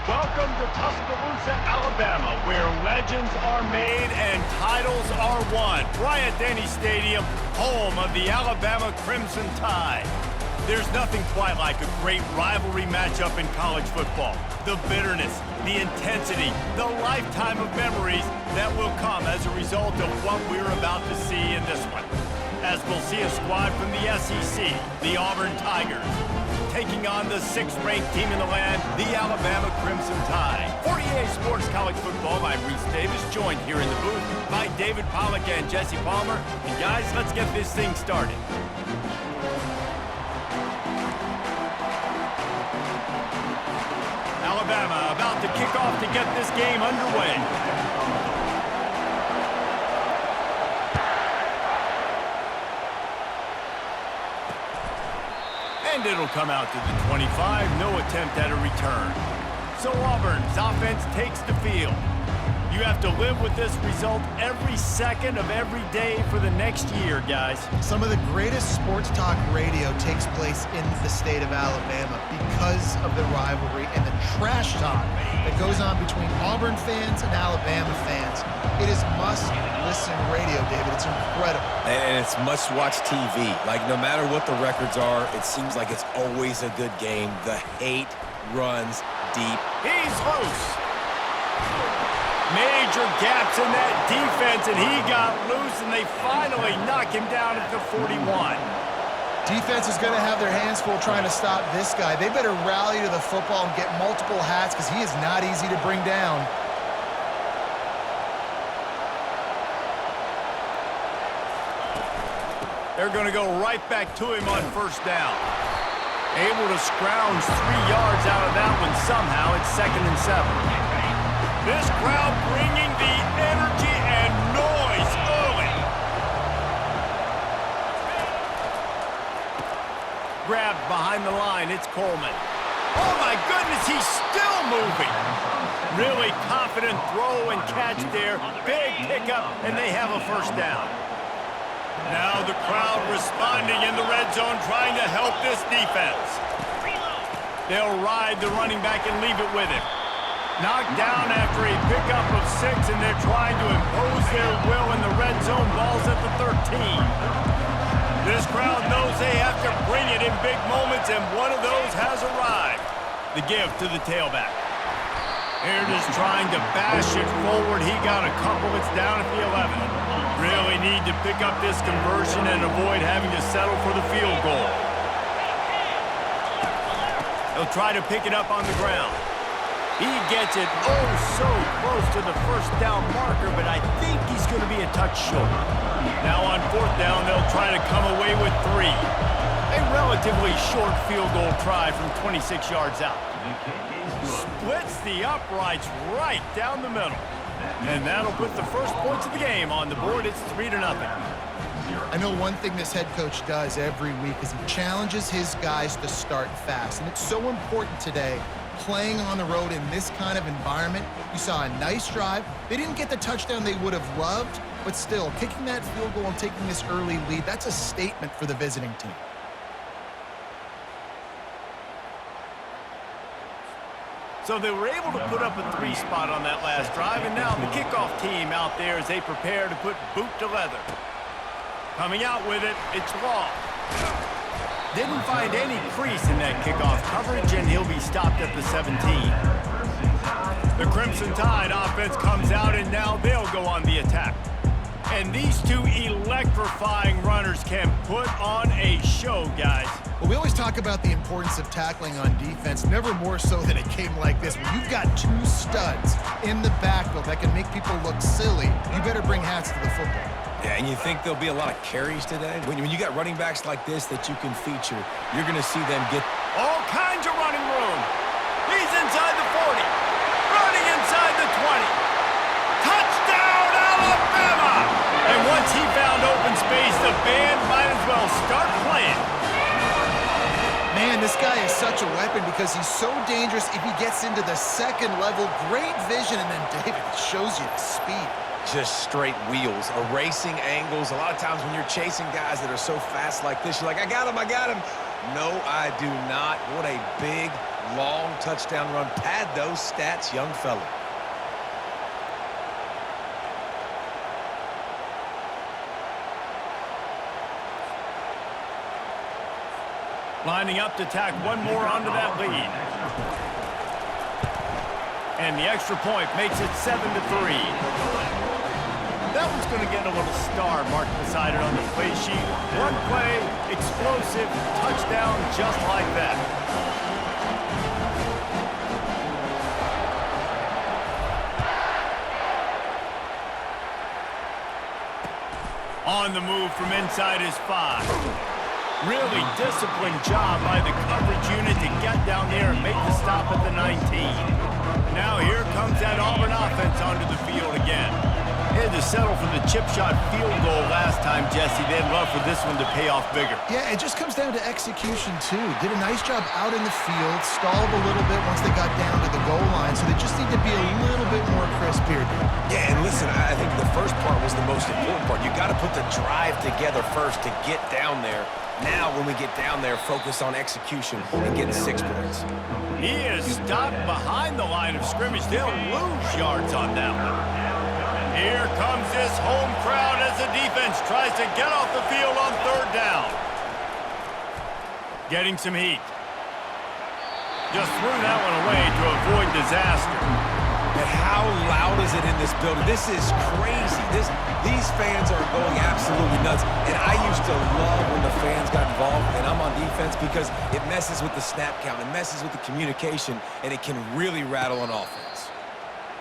Welcome to Tuscaloosa, Alabama, where legends are made and titles are won. Bryant-Denny Stadium, home of the Alabama Crimson Tide. There's nothing quite like a great rivalry matchup in college football. The bitterness, the intensity, the lifetime of memories that will come as a result of what we're about to see in this one. As we'll see a squad from the SEC, the Auburn Tigers, taking on the 6th-ranked team in the land, the Alabama Crimson Tide. For EA Sports College Football, I'm Reese Davis, joined here in the booth by David Pollack and Jesse Palmer. And guys, let's get this thing started. Alabama about to kick off to get this game underway. And it'll come out to the 25, no attempt at a return. So Auburn's offense takes the field. You have to live with this result every second of every day for the next year, guys. Some of the greatest sports talk radio takes place in the state of Alabama because of the rivalry and the trash talk that goes on between Auburn fans and Alabama fans. It is must-listen radio, David. It's incredible. And it's must-watch TV. Like, no matter what the records are, it seems like it's always a good game. The hate runs deep. He's loose. Major gaps in that defense, and he got loose, and they finally knock him down at the 41. Defense is going to have their hands full trying to stop this guy. They better rally to the football and get multiple hats because he is not easy to bring down. They're going to go right back to him on first down. Able to scrounge 3 yards out of that one somehow. It's 2nd and 7. This crowd bringing the energy and noise early. Grabbed behind the line, it's Coleman. Oh my goodness, he's still moving. Really confident throw and catch there. Big pickup, and they have a first down. Now the crowd responding in the red zone, trying to help this defense. They'll ride the running back and leave it with him. Knocked down after a pickup of 6, and they're trying to impose their will in the red zone. Ball's at the 13. This crowd knows they have to bring it in big moments, and one of those has arrived. The give to the tailback. Here just trying to bash it forward. He got a couple. It's down at the 11. Really need to pick up this conversion and avoid having to settle for the field goal. He'll try to pick it up on the ground. He gets it oh so close to the first down marker, but I think he's going to be a touch short. Now on 4th down, they'll try to come away with 3. A relatively short field goal try from 26 yards out. Splits the uprights right down the middle. And that'll put the first points of the game on the board. It's 3-0. I know one thing this head coach does every week is he challenges his guys to start fast. And it's so important today, playing on the road in this kind of environment. You saw a nice drive. They didn't get the touchdown they would have loved, but still, kicking that field goal and taking this early lead, that's a statement for the visiting team. So they were able to put up a 3 spot on that last drive, and now the kickoff team out there as they prepare to put boot to leather. Coming out with it, it's Law. Didn't find any crease in that kickoff coverage, and he'll be stopped at the 17. The Crimson Tide offense comes out, and now they'll go on the attack. And these two electrifying runners can put on a show, guys. Well, we always talk about the importance of tackling on defense, never more so than a game like this. When you've got 2 studs in the backfield that can make people look silly, you better bring hats to the football. Yeah, and you think there'll be a lot of carries today? When you got running backs like this that you can feature, you're going to see them get all kinds of running room. He's inside the 40, running inside the 20. Touchdown, Alabama! And once he found open space, the band might as well start playing. Man, this guy is such a weapon because he's so dangerous if he gets into the second level. Great vision, and then David shows you the speed. just straight wheels, erasing angles. A lot of times when you're chasing guys that are so fast like this, you're like, I got him. No, I do not. What a big, long touchdown run. Pad those stats, young fella. Lining up to tack one more onto that lead. And the extra point makes it 7-3. That one's going to get a little star marked beside it on the play sheet. One play, explosive, touchdown just like that. On the move from inside his 5. Really disciplined job by the coverage unit to get down there and make the stop at the 19. Now here comes that Auburn offense onto the field again. They had to settle for the chip shot field goal last time, Jesse. They'd love for this one to pay off bigger. Yeah, it just comes down to execution, too. Did a nice job out in the field, stalled a little bit once they got down to the goal line, so they just need to be a little bit more crisp here. Yeah, and listen, I think the first part was the most important part. You got to put the drive together first to get down there. Now, when we get down there, focus on execution and getting 6 points. He is stopped behind the line of scrimmage. They'll lose yards on that one. Here comes this home crowd as the defense tries to get off the field on 3rd down. Getting some heat. Just threw that one away to avoid disaster. And how loud is it in this building? This is crazy. These fans are going absolutely nuts. And I used to love when the fans got involved, and I'm on defense, because it messes with the snap count, it messes with the communication, and it can really rattle an offense.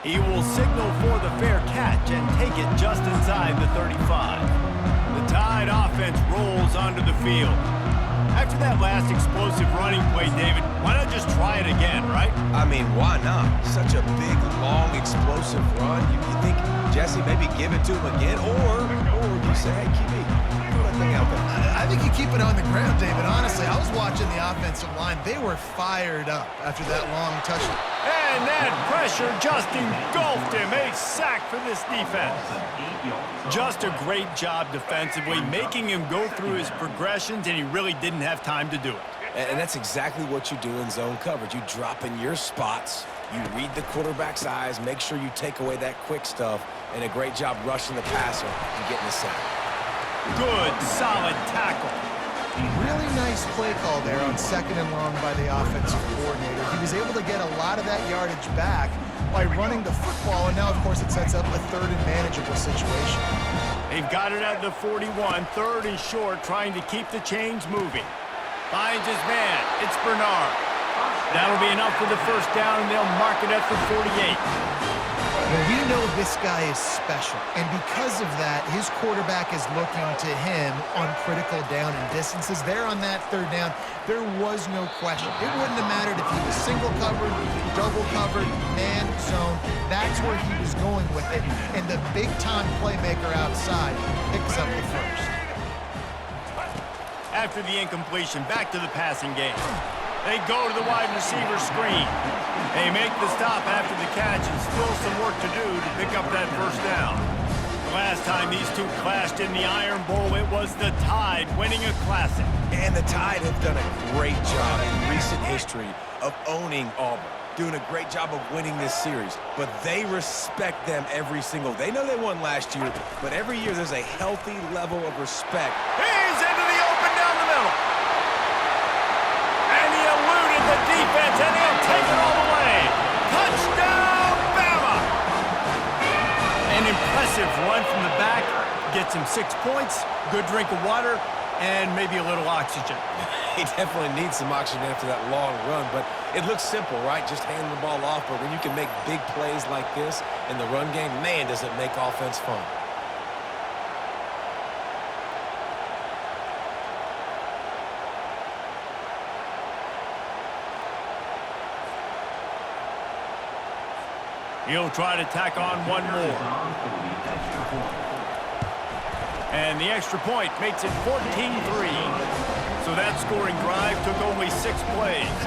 He will signal for the fair catch and take it just inside the 35. The Tide offense rolls onto the field. After that last explosive running play, David, why not just try it again, right? I mean, why not? Such a big, long, explosive run. You think, Jesse, maybe give it to him again, or you say, hey, QB, throw that thing out there. I think you keep it on the ground, David. Honestly, I was watching the offensive line. They were fired up after that long touchdown. And that pressure just engulfed him. A sack for this defense. Just a great job defensively, making him go through his progressions, and he really didn't have time to do it. And that's exactly what you do in zone coverage. You drop in your spots, you read the quarterback's eyes, make sure you take away that quick stuff, and a great job rushing the passer and getting the sack. Good, solid tackle. Really nice play call there on 2nd and long by the offensive coordinator. He was able to get a lot of that yardage back by running the football, and now, of course, it sets up a 3rd and manageable situation. They've got it at the 41, 3rd and short, trying to keep the chains moving. Finds his man. It's Bernard. That'll be enough for the 1st down, and they'll mark it at the 48. Well, we know this guy is special, and because of that, his quarterback is looking to him on critical down and distances. There on that 3rd down, there was no question. It wouldn't have mattered if he was single covered, double covered, man, zone. That's where he was going with it, and the big-time playmaker outside picks up the 1st. After the incompletion, back to the passing game. They go to the wide receiver screen. They make the stop after the catch, and still some work to do to pick up that 1st down. The last time these two clashed in the Iron Bowl, it was the Tide winning a classic. And the Tide have done a great job in recent history of owning Auburn, doing a great job of winning this series. But they respect them every single. They know they won last year, but every year there's a healthy level of respect. He's into the open down the middle. And he eluded the defense, and he'll take it all the way. Touchdown, Bama! An impressive run from the back. Gets him 6 points, good drink of water, and maybe a little oxygen. He definitely needs some oxygen after that long run, but it looks simple, right? Just hand the ball off, but when you can make big plays like this in the run game, man, does it make offense fun. He'll try to tack on one more. And the extra point makes it 14-3. So that scoring drive took only 6 plays.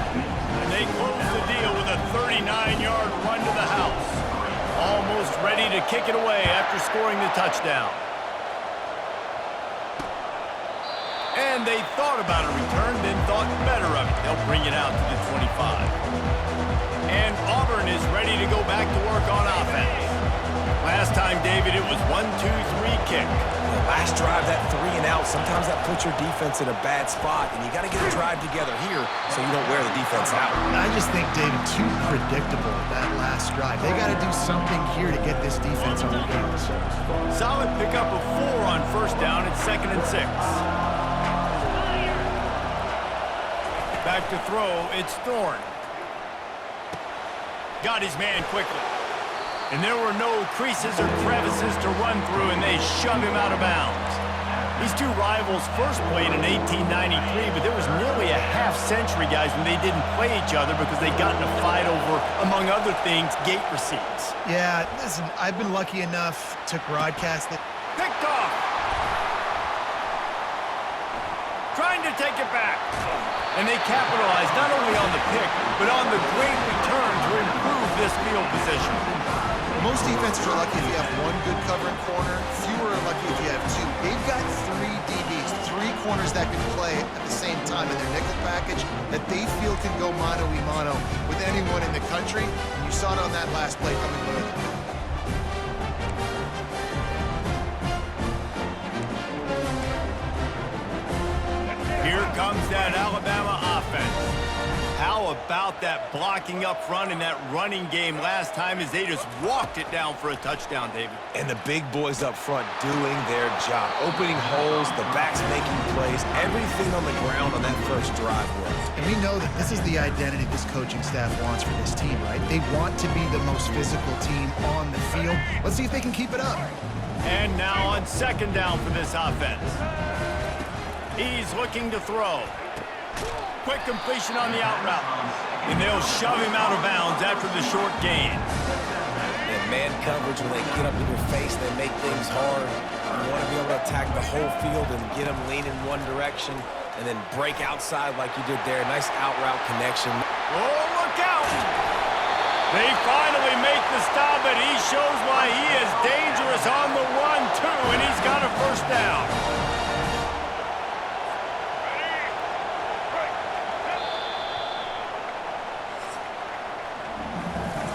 And they close the deal with a 39-yard run to the house. Almost ready to kick it away after scoring the touchdown. And they thought about a return, then thought better of it. They'll bring it out to the 25. And Auburn is ready to go back to work on offense. Last time, David, it was 1-2-3 kick. The last drive, that 3 and out, sometimes that puts your defense in a bad spot, and you got to get a drive together here so you don't wear the defense out. I just think, David, too predictable that last drive. They got to do something here to get this defense on the heels. Solid pickup of 4 on first down at 2nd and 6. Back to throw, it's Thorne. Got his man quickly. And there were no creases or crevices to run through, and they shove him out of bounds. These two rivals first played in 1893, but there was nearly a half-century, guys, when they didn't play each other because they got in a fight over, among other things, gate receipts. Yeah, listen, I've been lucky enough to broadcast that. Picked off. Trying to take it back. And they capitalized not only on the pick, but on the great return to improve this field position. Most defenses are lucky if you have one good covering corner. Fewer are lucky if you have 2. They've got 3 DBs, 3 corners that can play at the same time in their nickel package that they feel can go mano-a-mano with anyone in the country. And you saw it on that last play coming with it. Here comes that Alabama offense. How about that blocking up front and that running game last time as they just walked it down for a touchdown, David? And the big boys up front doing their job. Opening holes, the backs making plays, everything on the ground on that first drive worked. And we know that this is the identity this coaching staff wants for this team, right? They want to be the most physical team on the field. Let's see if they can keep it up. And now on 2nd down for this offense. He's looking to throw. Quick completion on the out route. And they'll shove him out of bounds after the short gain. And man coverage, when they get up in your face, they make things hard. You want to be able to attack the whole field and get them leaning one direction and then break outside like you did there. Nice out route connection. Oh, look out! They finally make the stop, and he shows why he is dangerous on the run, too, and he's got a first down.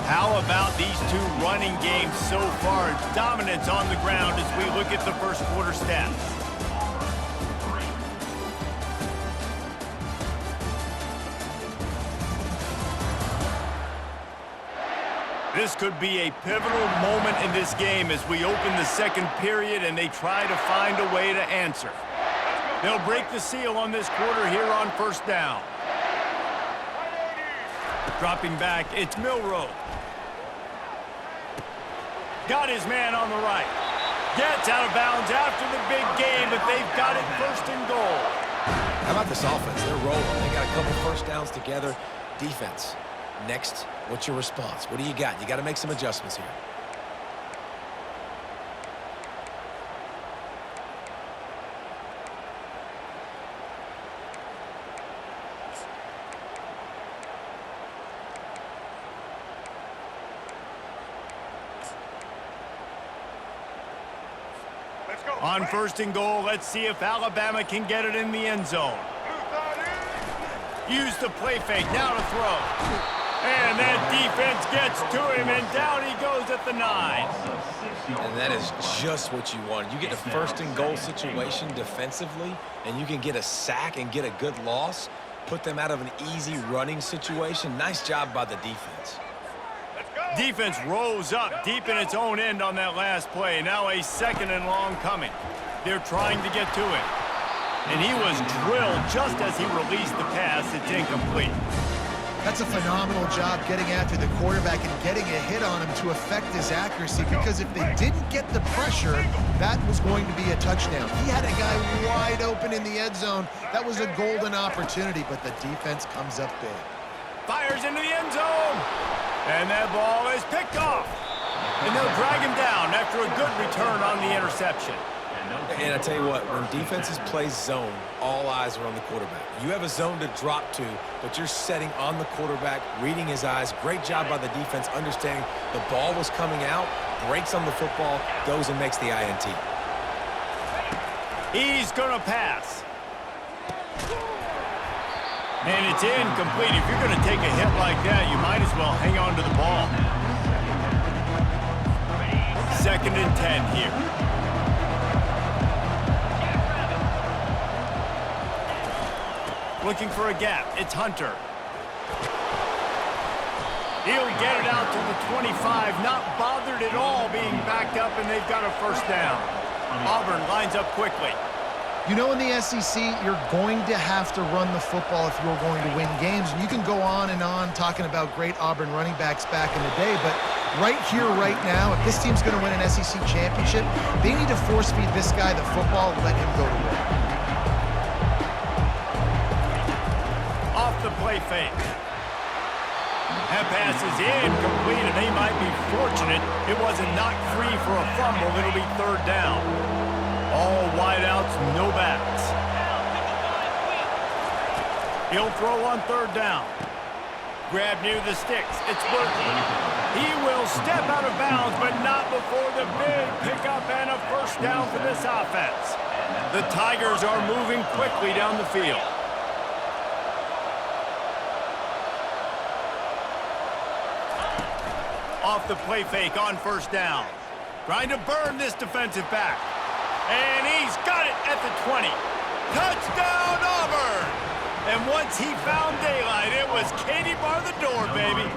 How about these two running games so far? Dominance on the ground as we look at the first quarter stats. This could be a pivotal moment in this game as we open the second period and they try to find a way to answer. They'll break the seal on this quarter here on first down. Dropping back, it's Milroe. Got his man on the right. Gets out of bounds after the big game, but they've got it 1st and goal. How about this offense? They're rolling. They got a couple first downs together. Defense. Next, what's your response? What do you got? You got to make some adjustments here. On 1st and goal, let's see if Alabama can get it in the end zone. Use the play fake, now to throw. And that defense gets to him, and down he goes at the 9. And that is just what you want. You get a 1st and goal situation defensively, and you can get a sack and get a good loss, put them out of an easy running situation. Nice job by the defense. Defense rose up deep in its own end on that last play. Now a 2nd and long coming. They're trying to get to him. And he was drilled just as he released the pass. It's incomplete. That's a phenomenal job getting after the quarterback and getting a hit on him to affect his accuracy, because if they didn't get the pressure, that was going to be a touchdown. He had a guy wide open in the end zone. That was a golden opportunity, but the defense comes up big. Fires into the end zone. And that ball is picked off. And they'll drag him down after a good return on the interception. And I tell you what, when defenses play zone, all eyes are on the quarterback. You have a zone to drop to, but you're setting on the quarterback, reading his eyes. Great job by the defense, understanding the ball was coming out, breaks on the football, goes and makes the INT. He's going to pass. And it's incomplete. If you're going to take a hit like that, you might as well hang on to the ball. 2nd and 10 here. Looking for a gap. It's Hunter. He'll get it out to the 25. Not bothered at all being backed up, and they've got a first down. Auburn lines up quickly. You know, in the SEC, you're going to have to run the football if you're going to win games. And you can go on and on talking about great Auburn running backs back in the day, but right here, right now, if this team's going to win an SEC championship, they need to force feed this guy the football and let him go to work. Off the play fake. That pass is incomplete, and they might be fortunate it wasn't knocked free for a fumble. It'll be 3rd down. All wideouts, no backs. He'll throw on 3rd down. Grab near the sticks. It's Burton. He will step out of bounds, but not before the big pickup and a first down for this offense. The Tigers are moving quickly down the field. Off the play fake on 1st down. Trying to burn this defensive back. And he's got it at the 20. Touchdown, Auburn! And once he found daylight, it was Katie bar the door, baby.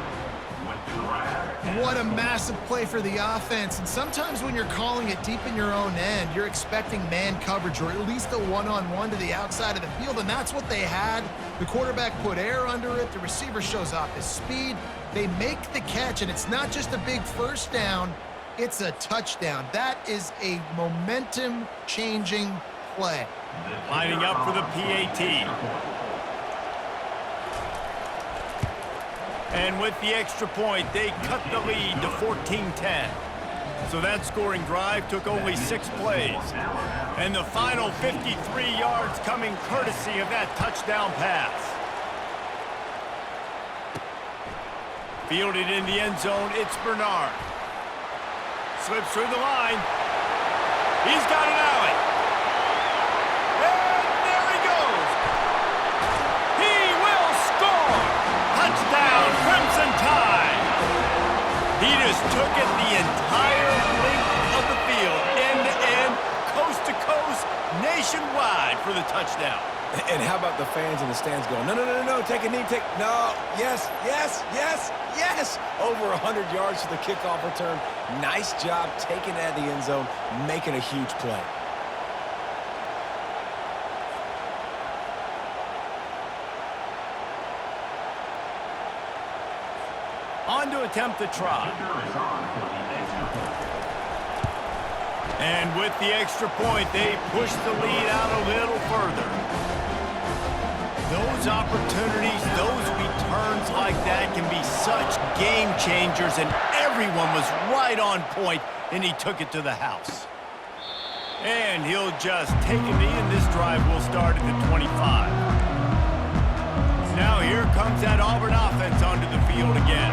What a massive play for the offense. And sometimes when you're calling it deep in your own end, you're expecting man coverage or at least a one-on-one to the outside of the field, and that's what they had. The quarterback put air under it. The receiver shows off his speed. They make the catch, and it's not just a big first down. It's a touchdown. That is a momentum-changing play. Lining up for the PAT. And with the extra point, they cut the lead to 14-10. So that scoring drive took only 6 plays. And the final 53 yards coming courtesy of that touchdown pass. Fielded in the end zone, it's Bernard. Slips through the line. He's got an alley. And there he goes. He will score. Touchdown, Crimson Tide. He just took it the entire length of the field, end to end, coast to coast, nationwide for the touchdown. And how about the fans in the stands going, no, no, no, no, take a knee, no, yes, yes, yes, yes. Over 100 yards to the kickoff return. Nice job taking it at the end zone, making a huge play. On to attempt the try. And with the extra point, they push the lead out a little further. Those opportunities, those returns like that can be such game changers, and everyone was right on point, and he took it to the house. And he'll just take a knee, and this drive will start at the 25. Now here comes that Auburn offense onto the field again.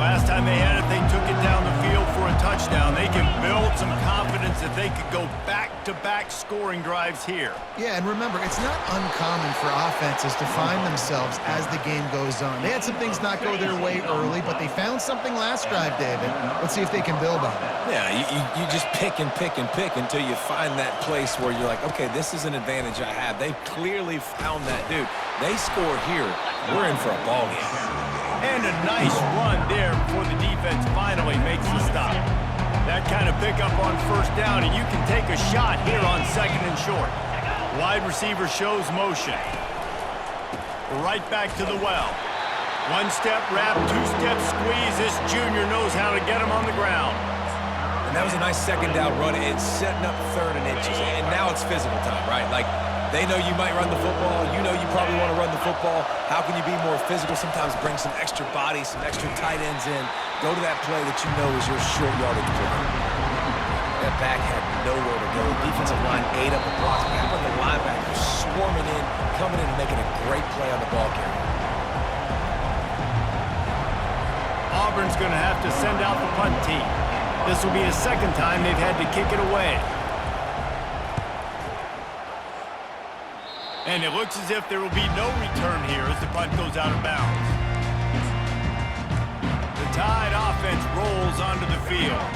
Last time they had it, they took it down the field for a touchdown. They can build some confidence that they could go back-to-back scoring drives here. Yeah, and remember, it's not uncommon for offenses to find themselves as the game goes on. They had some things not go their way early, but they found something last drive, David. Let's see if they can build on it. Yeah, you just pick and pick and pick until you find that place where you're like, okay, this is an advantage I have. They clearly found that, dude. They score here, we're in for a ball game. And a nice run there before the defense finally makes the stop. That kind of pickup on first down, and you can take a shot here on 2nd and short. Wide receiver shows motion. Right back to the well. One-step wrap, two-step squeeze. This junior knows how to get him on the ground. And that was a nice 2nd down run. It's setting up 3rd and inches. And now it's physical time, right? Like, they know you might run the football. You know you probably want to run the football. How can you be more physical? Sometimes bring some extra body, some extra tight ends in. Go to that play that you know is your short yardage play. That back had nowhere to go. Defensive line ate up the blocks. How about the linebackers swarming in, coming in and making a great play on the ball carrier? Auburn's going to have to send out the punt team. This will be the 2nd time they've had to kick it away. And it looks as if there will be no return here as the punt goes out of bounds. The Tide offense rolls onto the field.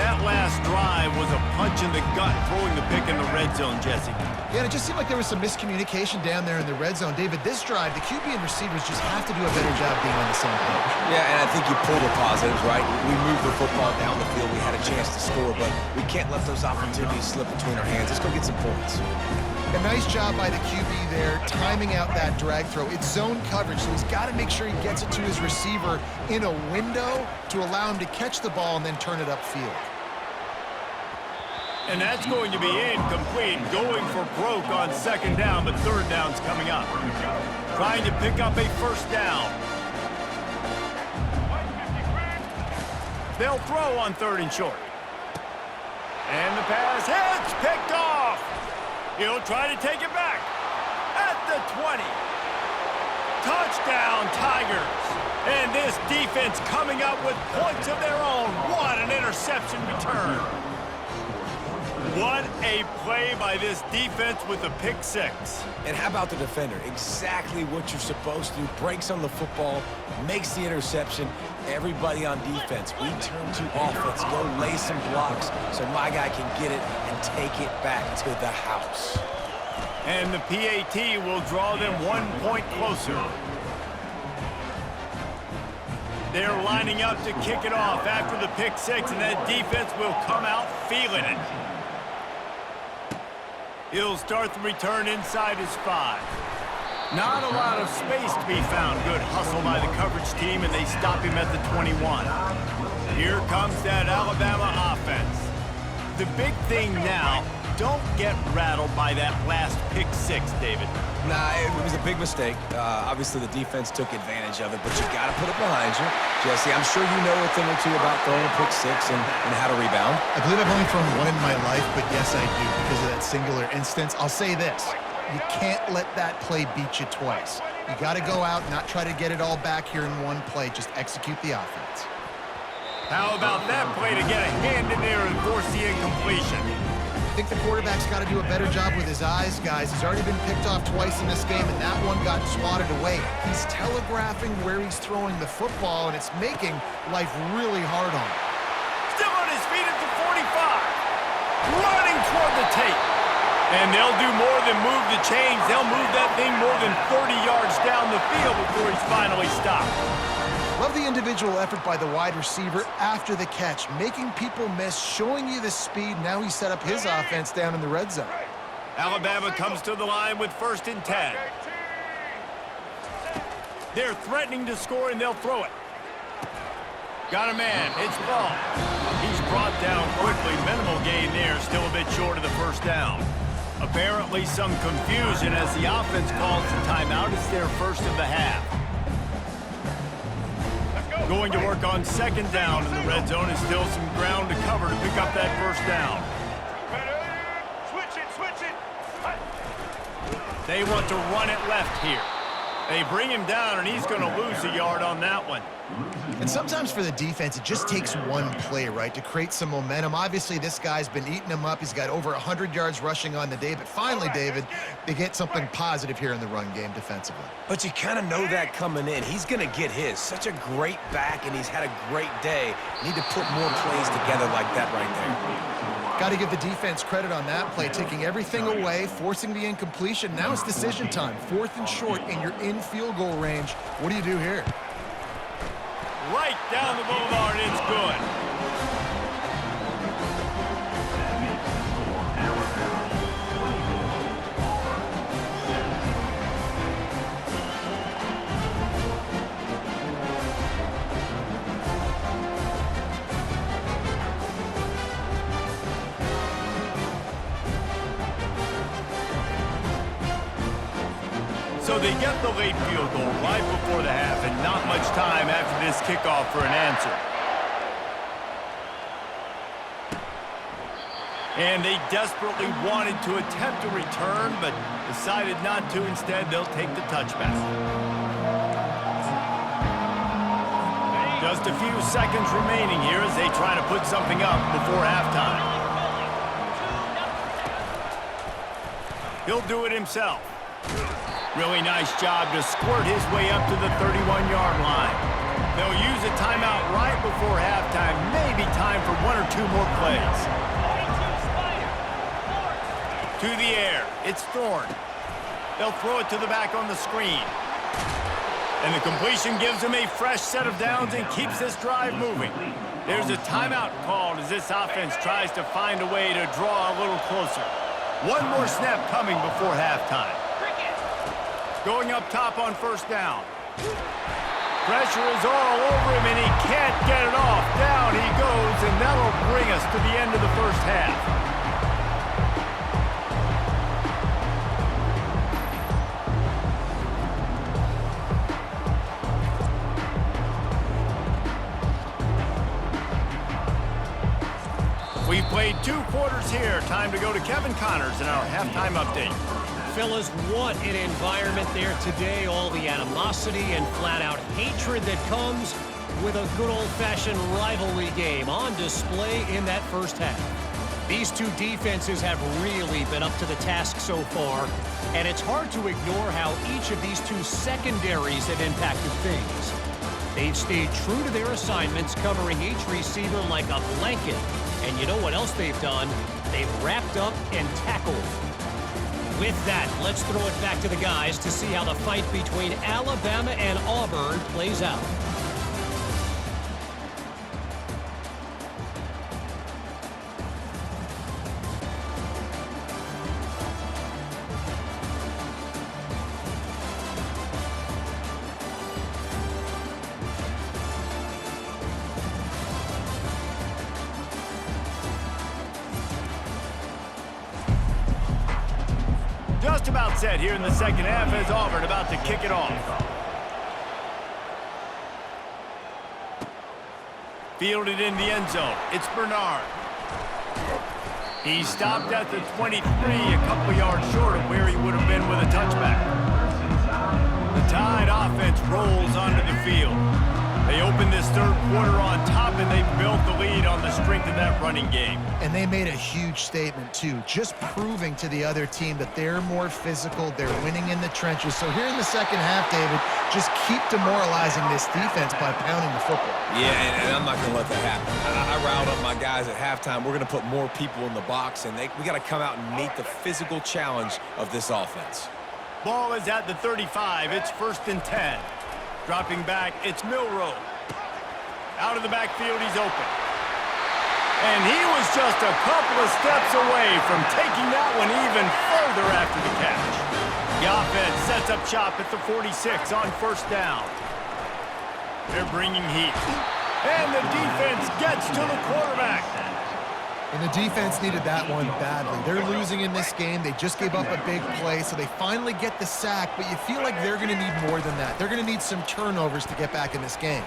That last drive was a punch in the gut, throwing the pick in the red zone, Jesse. Yeah, and it just seemed like there was some miscommunication down there in the red zone. David, this drive, the QB and receivers just have to do a better job being on the same page. Yeah, and I think you pull the positives, right? We moved the football down the field. We had a chance to score, but we can't let those opportunities slip between our hands. Let's go get some points. A nice job by the QB there, timing out that drag throw. It's zone coverage, so he's got to make sure he gets it to his receiver in a window to allow him to catch the ball and then turn it upfield. And that's going to be incomplete, going for broke on second down, but third down's coming up. Trying to pick up a first down. They'll throw on third and short. And the pass hits, picked off. He'll try to take it back at the 20. Touchdown, Tigers. And this defense coming up with points of their own. What an interception return. What a play by this defense with a pick six. And how about the defender? Exactly what you're supposed to do. Breaks on the football, makes the interception. Everybody on defense, we turn to offense. Go lay some blocks so my guy can get it and take it back to the house. And the PAT will draw them 1 point closer. They're lining up to kick it off after the pick six, and that defense will come out feeling it. He'll start the return inside his 5. Not a lot of space to be found. Good hustle by the coverage team, and they stop him at the 21. Here comes that Alabama offense. The big thing now, don't get rattled by that last pick six, David. Nah, it was a big mistake. Obviously, the defense took advantage of it, but you got to put it behind you. Jesse, I'm sure you know a thing or two about throwing a pick six and how to rebound. I believe I've only thrown one in my life, but yes, I do because of that singular instance. I'll say this. You can't let that play beat you twice. You got to go out, not try to get it all back here in one play. Just execute the offense. How about that play to get a hand in there and force the incompletion? I think the quarterback's got to do a better job with his eyes, guys. He's already been picked off twice in this game, and that one got swatted away. He's telegraphing where he's throwing the football, and it's making life really hard on him. Still on his feet at the 45. Running toward the tape. And they'll do more than move the chains. They'll move that thing more than 30 yards down the field before he's finally stopped. Love the individual effort by the wide receiver after the catch, making people miss, showing you the speed. Now he set up his offense down in the red zone. Alabama comes to the line with 1st and 10. They're threatening to score, and they'll throw it. Got a man. It's Ball. He's brought down quickly. Minimal gain there, still a bit short of the first down. Apparently some confusion as the offense calls the timeout. It's their first of the half. Going to work on 2nd down in the red zone, and still some ground to cover to pick up that first down. Switch it. They want to run it left here. They bring him down, and he's going to lose a yard on that one. And sometimes for the defense, it just takes one play, right, to create some momentum. Obviously, this guy's been eating him up. He's got over 100 yards rushing on the day. But finally, David, they get something positive here in the run game defensively. But you kind of know that coming in. He's going to get his. Such a great back, and he's had a great day. Need to put more plays together like that right there. Got to give the defense credit on that play, taking everything away, forcing the incompletion. Now it's decision time. 4th and short, and you're in field goal range. What do you do here? Right down the boulevard, it's good. So they get the late field goal right before the half, and not much time after this kickoff for an answer. And they desperately wanted to attempt a return, but decided not to. Instead, they'll take the touchback. Just a few seconds remaining here as they try to put something up before halftime. He'll do it himself. Really nice job to squirt his way up to the 31-yard line. They'll use a timeout right before halftime. Maybe time for one or two more plays. To the air. It's Thorne. They'll throw it to the back on the screen. And the completion gives them a fresh set of downs and keeps this drive moving. There's a timeout called as this offense tries to find a way to draw a little closer. One more snap coming before halftime. Going up top on first down. Pressure is all over him, and he can't get it off. Down he goes, and that'll bring us to the end of the first half. We've played 2 quarters here. Time to go to Kevin Connors in our halftime update. Fellas, what an environment there today. All the animosity and flat-out hatred that comes with a good old-fashioned rivalry game on display in that first half. These two defenses have really been up to the task so far, and it's hard to ignore how each of these two secondaries have impacted things. They've stayed true to their assignments, covering each receiver like a blanket. And you know what else they've done? They've wrapped up and tackled. With that, let's throw it back to the guys to see how the fight between Alabama and Auburn plays out. Just about set here in the second half as Auburn about to kick it off. Fielded in the end zone. It's Bernard. He stopped at the 23, a couple yards short of where he would have been with a touchback. The Tide offense rolls onto the field. They opened this third quarter on top, and they built the lead on the strength of that running game. And they made a huge statement, too, just proving to the other team that they're more physical, they're winning in the trenches. So here in the second half, David, just keep demoralizing this defense by pounding the football. Yeah, and I'm not going to let that happen. I riled up my guys at halftime. We're going to put more people in the box, and we got to come out and meet the physical challenge of this offense. Ball is at the 35. It's 1st and 10. Dropping back, it's Milroe. Out of the backfield, he's open. And he was just a couple of steps away from taking that one even further after the catch. The offense sets up shop at the 46 on first down. They're bringing heat. And the defense gets to the quarterback. And the defense needed that one badly. They're losing in this game. They just gave up a big play, so they finally get the sack, but you feel like they're going to need more than that. They're going to need some turnovers to get back in this game.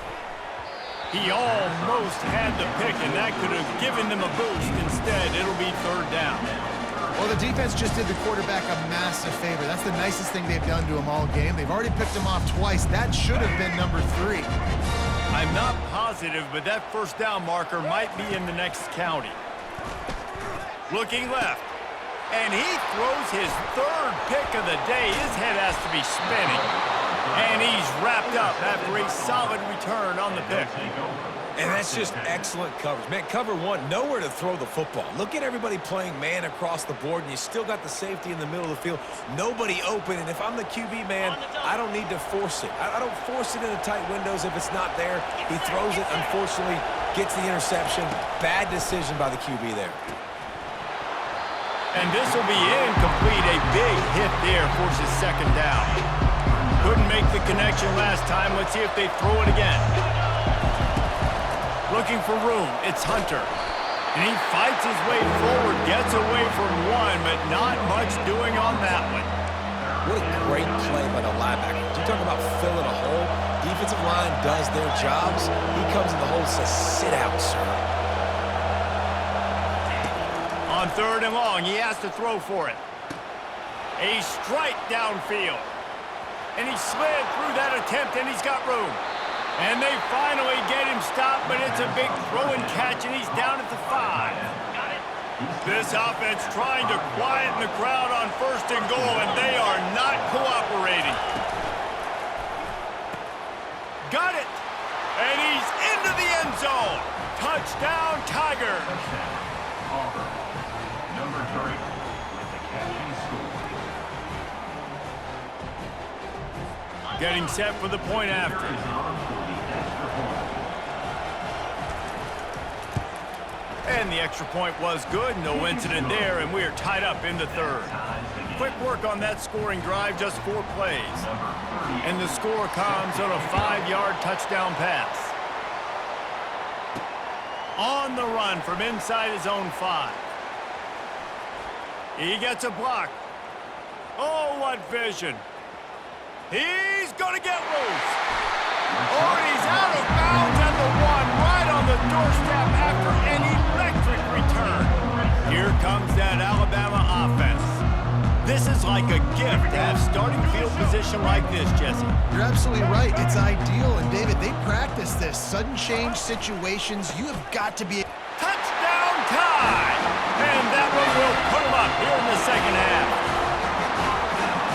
He almost had the pick, and that could have given them a boost. Instead, it'll be 3rd down. Well, the defense just did the quarterback a massive favor. That's the nicest thing they've done to him all game. They've already picked him off twice. That should have been number 3. I'm not positive, but that first down marker might be in the next county. Looking left, and he throws his 3rd pick of the day. His head has to be spinning, and he's wrapped up after a solid return on the pick. And that's just excellent coverage. Man, cover one, nowhere to throw the football. Look at everybody playing man across the board, and you still got the safety in the middle of the field. Nobody open, and if I'm the QB, man, I don't need to force it. I don't force it into tight windows if it's not there. He throws it, unfortunately, gets the interception. Bad decision by the QB there. And this will be incomplete. A big hit there forces 2nd down. Couldn't make the connection last time. Let's see if they throw it again. Looking for room. It's Hunter. And he fights his way forward, gets away from one, but not much doing on that one. What a great play by the linebacker. You talk about filling a hole. Defensive line does their jobs. He comes in the hole and says, sit out, sir. On 3rd and long, he has to throw for it. A strike downfield. And he slid through that attempt, and he's got room. And they finally get him stopped, but it's a big throw and catch, and he's down at the 5. This offense trying to quieten the crowd on 1st and goal, and they are not cooperating. Got it. And he's into the end zone. Touchdown, Tigers. Auburn, number 3, with the catch and score. Getting set for the point after. And the extra point was good. No incident there, and we are tied up in the 3rd. Quick work on that scoring drive, just 4 plays. And the score comes on a 5-yard touchdown pass. On the run from inside his own 5. He gets a block. Oh, what vision. He's going to get loose. Oh, and he's out of bounds at the 1, right on the doorstep after an electric return. Here comes that Alabama offense. This is like a gift to have starting field position like this, Jesse. You're absolutely right. It's ideal. And, David, they practice this. Sudden change situations, you have got to be... Touchdown time! And that one will put him up here in the 2nd half.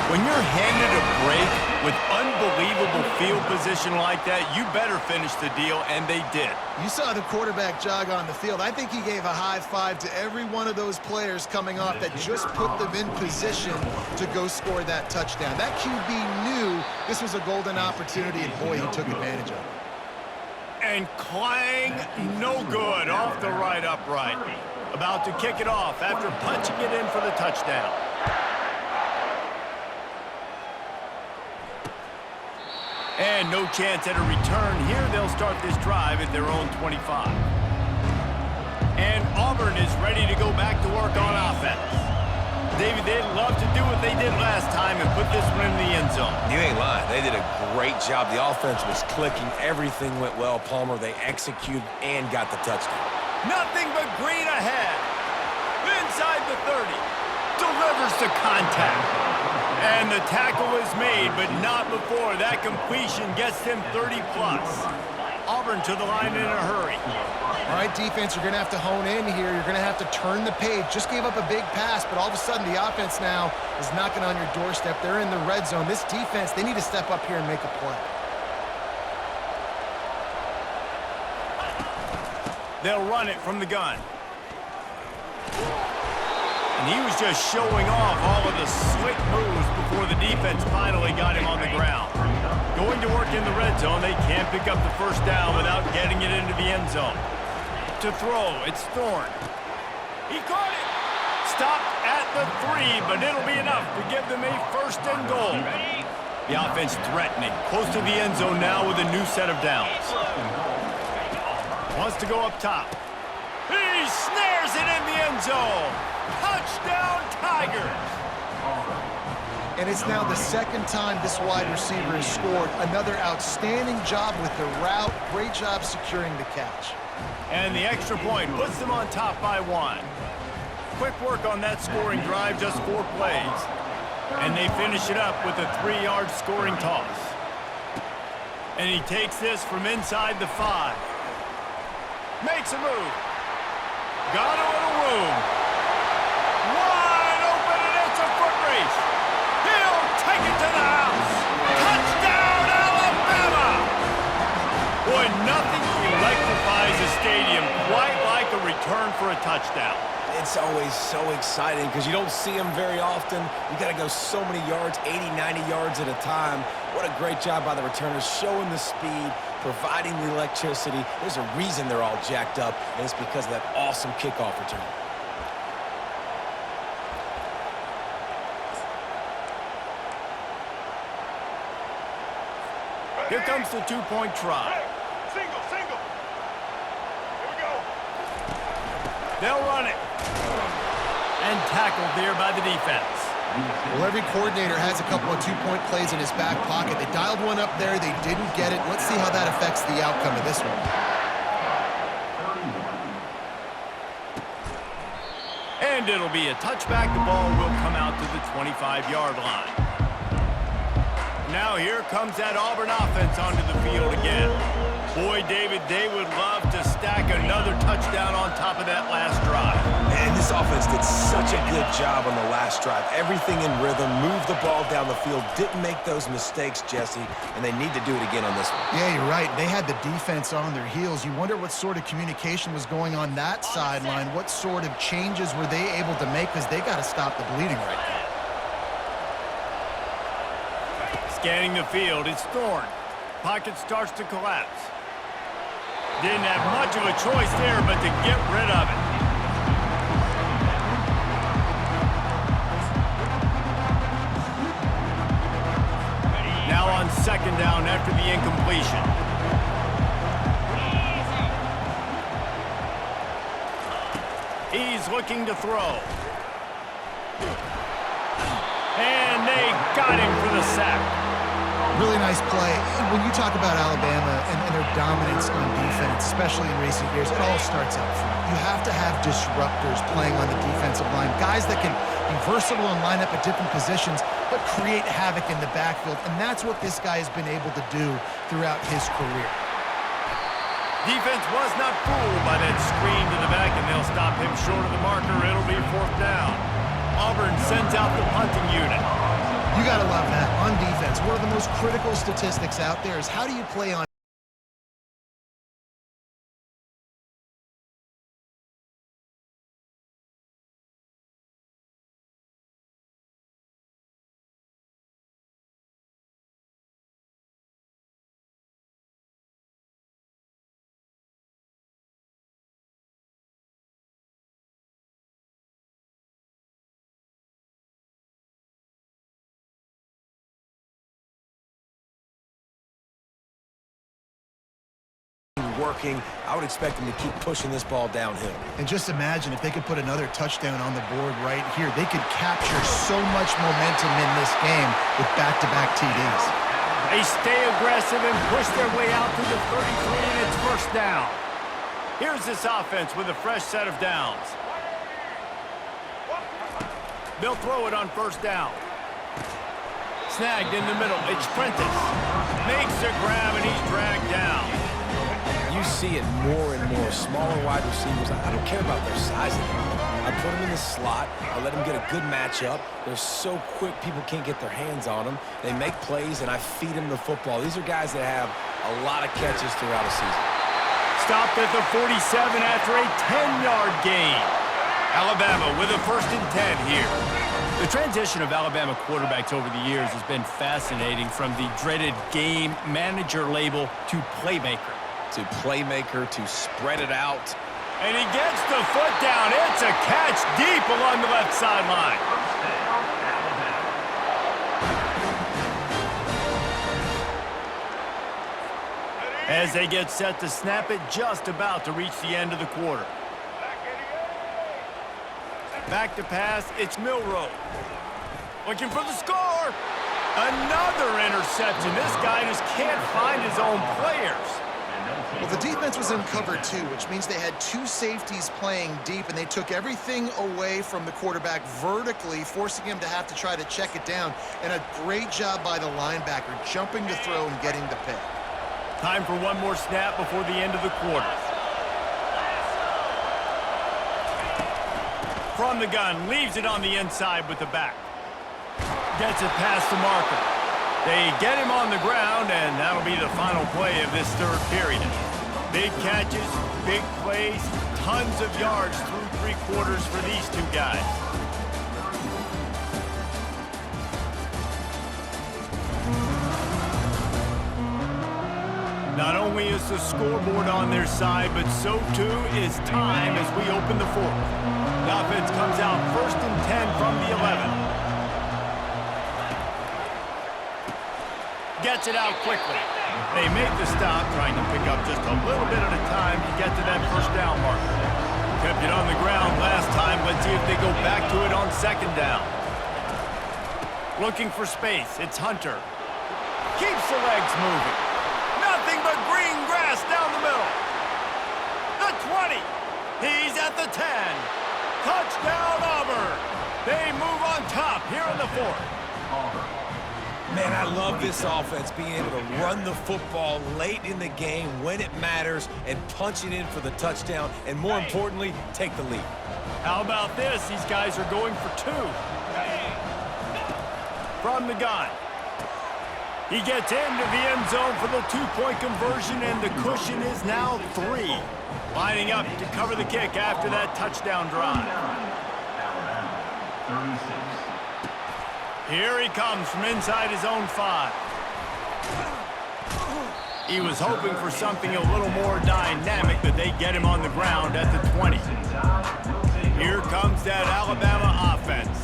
When you're handed a break with unbelievable field position like that, you better finish the deal, and they did. You saw the quarterback jog on the field. I think he gave a high five to every one of those players coming off that just put them in position to go score that touchdown. That QB knew this was a golden opportunity, and boy, he took advantage of it. And clang, no good, off the right upright. About to kick it off after punching it in for the touchdown. And no chance at a return here. They'll start this drive at their own 25. And Auburn is ready to go back to work on offense. David, they'd love to do what they did last time and put this one in the end zone. You ain't lying. They did a great job. The offense was clicking. Everything went well, Palmer. They executed and got the touchdown. Nothing but green ahead. Inside the 30. Delivers to contact. And the tackle is made, but not before that completion gets them 30-plus. Auburn to the line in a hurry. All right, defense, you're going to have to hone in here. You're going to have to turn the page. Just gave up a big pass, but all of a sudden the offense now is knocking on your doorstep. They're in the red zone. This defense, they need to step up here and make a play. They'll run it from the gun. And he was just showing off all of the slick moves before the defense finally got him on the ground. Going to work in the red zone, they can't pick up the 1st down without getting it into the end zone. To throw, it's Thorne. He caught it. Stopped at the 3, but it'll be enough to give them a 1st and goal. The offense threatening, close to the end zone now with a new set of downs. Wants to go up top. He snares it in the end zone. Touchdown, Tigers! And it's now the 2nd time this wide receiver has scored. Another outstanding job with the route. Great job securing the catch. And the extra point puts them on top by 1. Quick work on that scoring drive, just 4 plays. And they finish it up with a 3-yard scoring toss. And he takes this from inside the 5. Makes a move. Got a little room. Wide open, and it's a foot race. He'll take it to the house. Touchdown, Alabama! Boy, nothing electrifies a stadium quite like a return for a touchdown. It's always so exciting because you don't see them very often. You got to go so many yards, 80, 90 yards at a time. What a great job by the returners, showing the speed, providing the electricity. There's a reason they're all jacked up, and it's because of that awesome kickoff return. Here comes the 2-point try. Single. Here we go. They'll run it. And tackled there by the defense. Well, every coordinator has a couple of 2-point plays in his back pocket. They dialed one up there. They didn't get it. Let's see how that affects the outcome of this one. And it'll be a touchback. The ball will come out to the 25-yard line. Now here comes that Auburn offense onto the field again. Boy, David, they would love to stack another touchdown on top of that last drive. And this This offense did such a good job on the last drive. Everything in rhythm, moved the ball down the field, didn't make those mistakes, Jesse, and they need to do it again on this one. Yeah, you're right. They had the defense on their heels. You wonder what sort of communication was going on that sideline. What sort of changes were they able to make, because they got to stop the bleeding right now. Scanning the field, it's Thorne. Pocket starts to collapse. Didn't have much of a choice there but to get rid of it. Now on second down after the incompletion. He's looking to throw. And they got him for the sack. Really nice play. When you talk about Alabama and their dominance on defense, especially in recent years, it all starts up front. You have to have disruptors playing on the defensive line, guys that can be versatile and line up at different positions, but create havoc in the backfield, and that's what this guy has been able to do throughout his career. Defense was not fooled by that screen to the back, and they'll stop him short of the marker. It'll be fourth down. Auburn sends out the punting unit. You got to love that. On defense, one of the most critical statistics out there is how do you play on working. I would expect them to keep pushing this ball downhill. And just imagine if they could put another touchdown on the board right here. They could capture so much momentum in this game with back-to-back TDs. They stay aggressive and push their way out to the 33, and it's first down. Here's this offense with a fresh set of downs. They'll throw it on first down. Snagged in the middle. It's Prentice. Makes a grab, and he's dragged down. You see it more and more. Smaller wide receivers, I don't care about their size anymore. I put them in the slot. I let them get a good matchup. They're so quick, people can't get their hands on them. They make plays, and I feed them the football. These are guys that have a lot of catches throughout a season. Stopped at the 47 after a 10-yard gain. Alabama with a 1st and 10 here. The transition of Alabama quarterbacks over the years has been fascinating, from the dreaded game manager label to playmaker. To playmaker, to spread it out. And he gets the foot down. It's a catch deep along the left sideline. As they get set to snap it, just about to reach the end of the quarter. Back to pass, it's Milroe. Looking for the score. Another interception. This guy just can't find his own players. Well, the defense was in cover two, which means they had two safeties playing deep, and they took everything away from the quarterback vertically, forcing him to have to try to check it down. And a great job by the linebacker, jumping to throw and getting the pick. Time for one more snap before the end of the quarter. From the gun, leaves it on the inside with the back. Gets it past the marker. They get him on the ground, and that'll be the final play of this third period. Big catches, big plays, tons of yards through three quarters for these two guys. Not only is the scoreboard on their side, but so too is time as we open the fourth. The offense comes out 1st and 10 from the 11. Gets it out quickly. They make the stop, trying to pick up just a little bit at a time to get to that first down marker. Kept it on the ground last time. Let's see if they go back to it on 2nd down. Looking for space. It's Hunter. Keeps the legs moving. Nothing but green grass down the middle. The 20. He's at the 10. Touchdown, Auburn. They move on top here in the fourth. Auburn. Man, I love this offense, being able to run the football late in the game when it matters and punch it in for the touchdown, and more importantly, take the lead. How about this? These guys are going for 2. From the gun. He gets into the end zone for the 2-point conversion, and the cushion is now 3. Lining up to cover the kick after that touchdown drive. Here he comes from inside his own 5. He was hoping for something a little more dynamic, but they get him on the ground at the 20. Here comes that Alabama offense.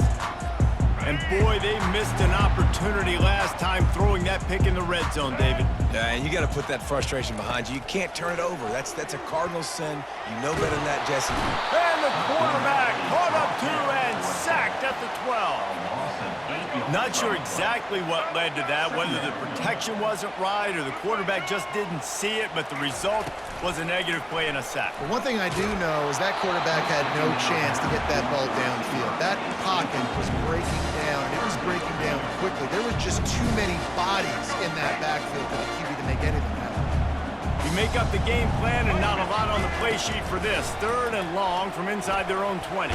And boy, they missed an opportunity last time throwing that pick in the red zone, David. Yeah, and you got to put that frustration behind you. You can't turn it over. That's a cardinal sin. You know better than that, Jesse. And the quarterback caught up to and sacked at the 12. Not sure exactly what led to that, whether the protection wasn't right or the quarterback just didn't see it, but the result was a negative play and a sack. But one thing I do know is that quarterback had no chance to get that ball downfield. That pocket was breaking down, and it was breaking down quickly. There were just too many bodies in that backfield for the QB to make anything happen. You make up the game plan and not a lot on the play sheet for this. 3rd and long from inside their own 20.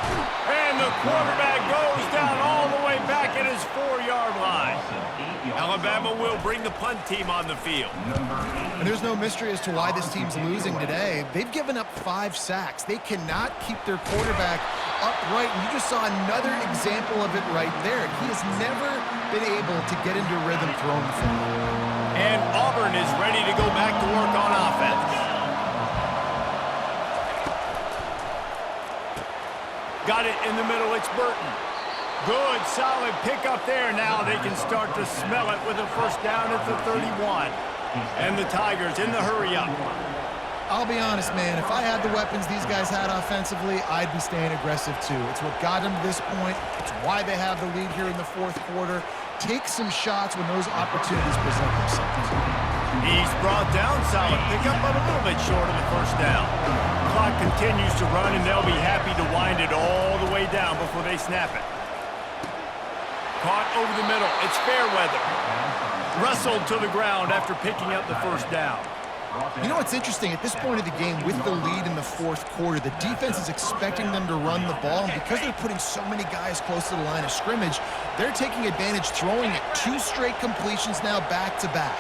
And the quarterback goes down all the way back at his 4-yard line. Alabama will bring the punt team on the field. And there's no mystery as to why this team's losing today. They've given up 5 sacks. They cannot keep their quarterback upright. And you just saw another example of it right there. He has never been able to get into rhythm throwing the football. And Auburn is ready to go back to work on offense. Got it in the middle, it's Burton. Good, solid pickup there. Now they can start to smell it with a first down at the 31. And the Tigers in the hurry-up. I'll be honest, man, if I had the weapons these guys had offensively, I'd be staying aggressive too. It's what got them to this point. It's why they have the lead here in the 4th quarter. Take some shots when those opportunities present themselves. He's brought down, solid pickup, but a little bit short of the first down. Clock continues to run, and they'll be happy to wind it all the way down before they snap it. Caught over the middle. It's Fairweather. Wrestled to the ground after picking up the first down. You know what's interesting? At this point of the game, with the lead in the 4th quarter, the defense is expecting them to run the ball, and because they're putting so many guys close to the line of scrimmage, they're taking advantage, throwing it. 2 straight completions now back-to-back.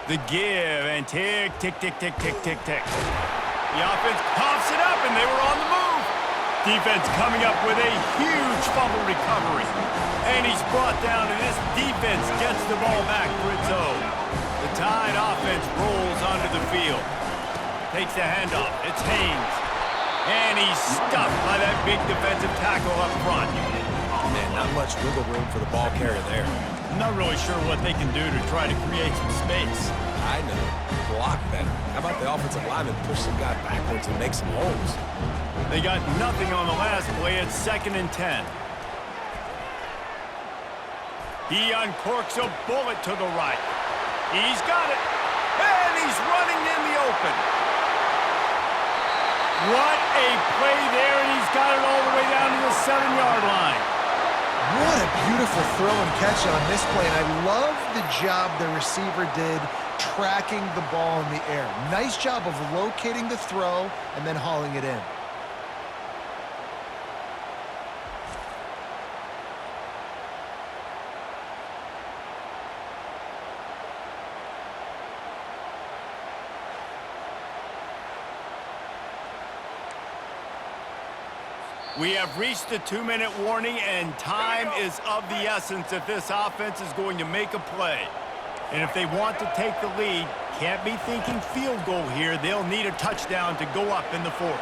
The give, and tick, tick, tick, tick, tick, tick, tick. The offense pops it up, and they were on the move. Defense coming up with a huge fumble recovery. And he's brought down, and this defense gets the ball back for its own. The Tide offense rolls onto the field. Takes the handoff. It's Haynes. And he's stuffed by that big defensive tackle up front. Man, not much wiggle room for the ball carrier there. I'm not really sure what they can do to try to create some space. I know. Block better. How about the offensive lineman push some guy backwards and make some holes? They got nothing on the last play. It's 2nd and 10. He uncorks a bullet to the right. He's got it. And he's running in the open. What a play there, and he's got it all the way down to the 7-yard line. What a beautiful throw and catch on this play, and I love the job the receiver did tracking the ball in the air. Nice job of locating the throw and then hauling it in. We have reached the 2-minute warning, and time is of the essence if this offense is going to make a play. And if they want to take the lead, can't be thinking field goal here. They'll need a touchdown to go up in the 4th.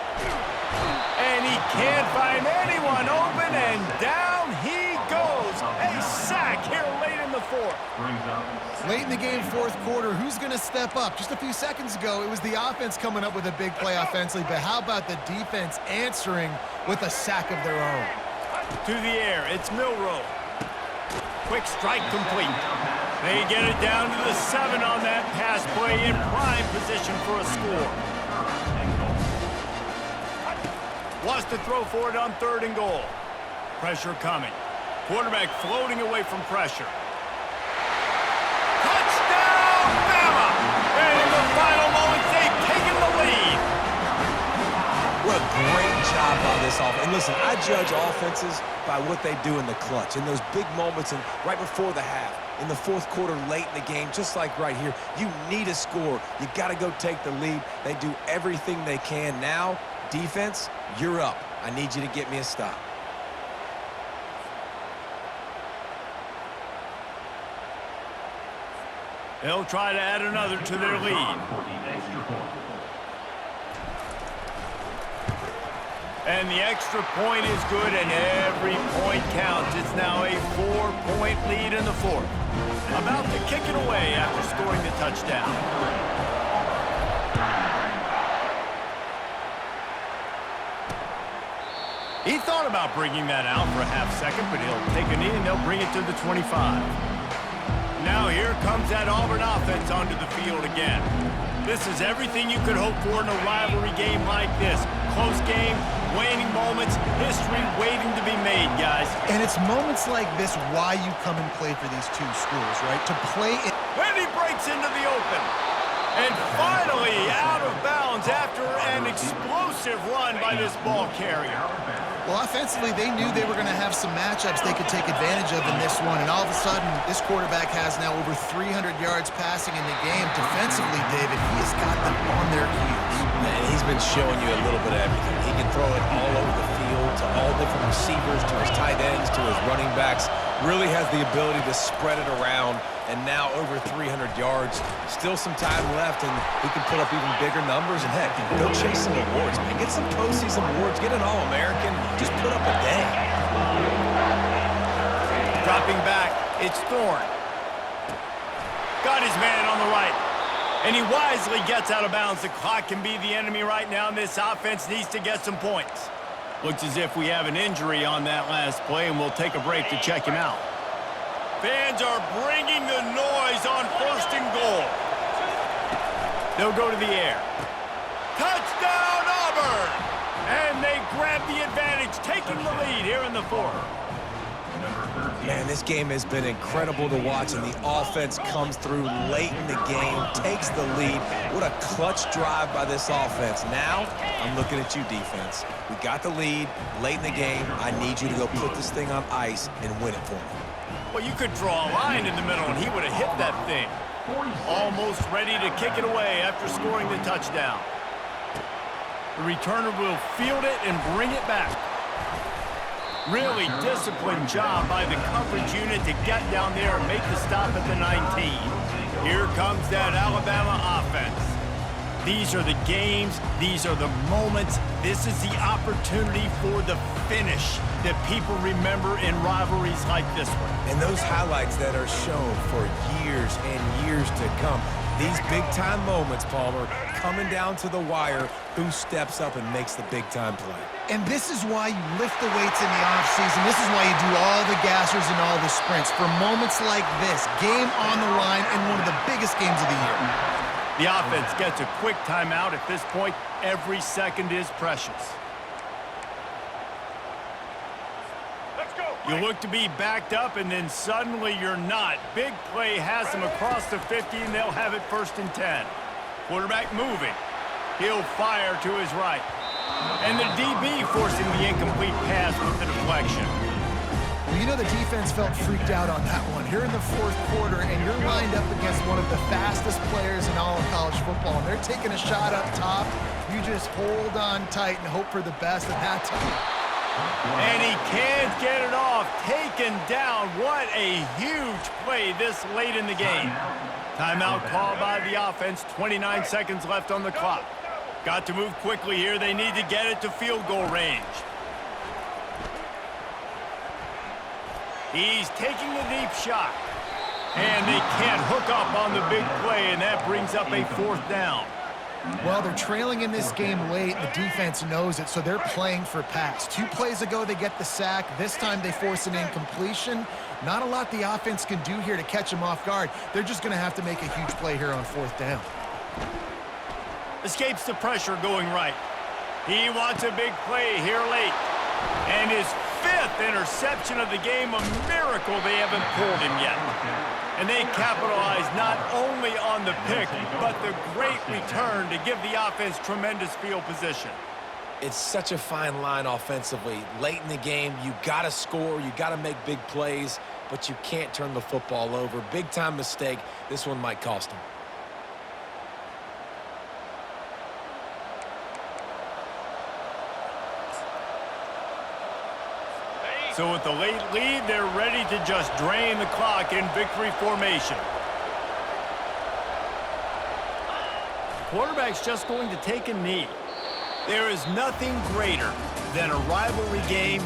And he can't find anyone open, and down he goes. A sack here late in the 4th. Late in the game, 4th quarter, who's going to step up? Just a few seconds ago, it was the offense coming up with a big play offensively, but how about the defense answering with a sack of their own? To the air, it's Milroe. Quick strike complete. They get it down to the 7 on that pass play, in prime position for a score. Wants to throw for it on 3rd and goal. Pressure coming. Quarterback floating away from pressure. judge offenses by what they do in the clutch, in those big moments and right before the half, in the fourth quarter, late in the game, just like right here. You need a score. You got to go take the lead. They do everything they can. Now, defense, you're up. I need you to get me a stop. They'll try to add another to their lead. And the extra point is good, and every point counts. It's now a 4-point lead in the fourth. About to kick it away after scoring the touchdown. He thought about bringing that out for a half second, but he'll take a knee and they'll bring it to the 25. Now here comes that Auburn offense onto the field again. This is everything you could hope for in a rivalry game like this. Close game, waning moments, history waiting to be made, guys. And it's moments like this why you come and play for these two schools, right? To play it. And he breaks into the open. And finally out of bounds after an explosive run by this ball carrier. Well, offensively, they knew they were going to have some matchups they could take advantage of in this one. And all of a sudden, this quarterback has now over 300 yards passing in the game. Defensively, David, he has got them on their heels. Man, he's been showing you a little bit of everything. He can throw it all over the field to all different receivers, to his tight ends, to his running backs. Really has the ability to spread it around, and now over 300 yards. Still some time left, and he can put up even bigger numbers. And heck, go chase some awards, man. Get some postseason awards. Get an All-American. Just put up a day. Dropping back, it's Thorne. Got his man on the right. And he wisely gets out of bounds. The clock can be the enemy right now, and this offense needs to get some points. Looks as if we have an injury on that last play, and we'll take a break to check him out. Fans are bringing the noise on 1st and goal. They'll go to the air. Touchdown, Auburn! And they grab the advantage, taking the lead here in the fourth. Man, this game has been incredible to watch, and the offense comes through late in the game, takes the lead. What a clutch drive by this offense. Now, I'm looking at you, defense. We got the lead late in the game. I need you to go put this thing on ice and win it for me. Well, you could draw a line in the middle, and he would have hit that thing. Almost ready to kick it away after scoring the touchdown. The returner will field it and bring it back. Really disciplined job by the coverage unit to get down there and make the stop at the 19. Here comes that Alabama offense. These are the games. These are the moments. This is the opportunity for the finish that people remember in rivalries like this one. And those highlights that are shown for years and years to come. These big-time moments, Palmer, coming down to the wire, who steps up and makes the big-time play. And this is why you lift the weights in the offseason. This is why you do all the gassers and all the sprints. For moments like this, game on the line in one of the biggest games of the year. The offense gets a quick timeout. At this point, every second is precious. You look to be backed up, and then suddenly you're not. Big play has them across the 50, and they'll have it 1st and 10. Quarterback moving. He'll fire to his right. And the DB forcing the incomplete pass with the deflection. Well, you know the defense felt freaked out on that one. Here in the fourth quarter, and you're lined up against one of the fastest players in all of college football, and they're taking a shot up top. You just hold on tight and hope for the best at that time. And he can't get it off. Taken down. What a huge play this late in the game. Timeout called by the offense. 29 seconds left on the clock. Got to move quickly here. They need to get it to field goal range. He's taking a deep shot. And they can't hook up on the big play, and that brings up a 4th down. Well, they're trailing in this game late. The defense knows it, so they're playing for pass. 2 plays ago, they get the sack. This time, they force an incompletion. Not a lot the offense can do here to catch them off guard. They're just going to have to make a huge play here on 4th down. Escapes the pressure going right. He wants a big play here late. And his 5th interception of the game, a miracle they haven't pulled him yet. And they capitalize not only on the pick, but the great return to give the offense tremendous field position. It's such a fine line offensively. Late in the game, you got to score, you got to make big plays, but you can't turn the football over. Big-time mistake. This one might cost him. So with the late lead, they're ready to just drain the clock in victory formation. Quarterback's just going to take a knee. There is nothing greater than a rivalry game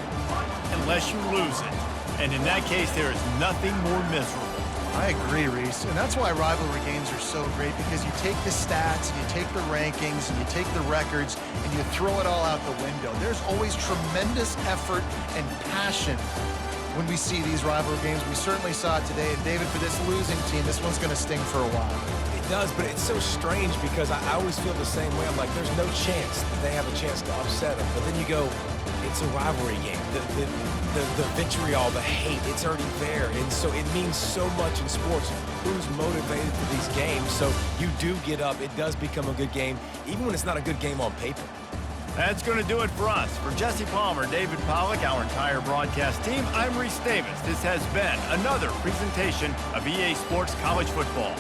unless you lose it. And in that case, there is nothing more miserable. I agree, Reese. And that's why rivalry games are so great, because you take the stats, and you take the rankings, and you take the records, and you throw it all out the window. There's always tremendous effort and passion when we see these rivalry games. We certainly saw it today. And David, for this losing team, this one's going to sting for a while. It does, but it's so strange because I always feel the same way. I'm like, there's no chance that they have a chance to upset them. But then you go, it's a rivalry game. The vitriol, the hate, it's already there. And so it means so much in sports. Who's motivated for these games? So you do get up. It does become a good game, even when it's not a good game on paper. That's going to do it for us. For Jesse Palmer, David Pollack, our entire broadcast team, I'm Reese Davis. This has been another presentation of EA Sports College Football.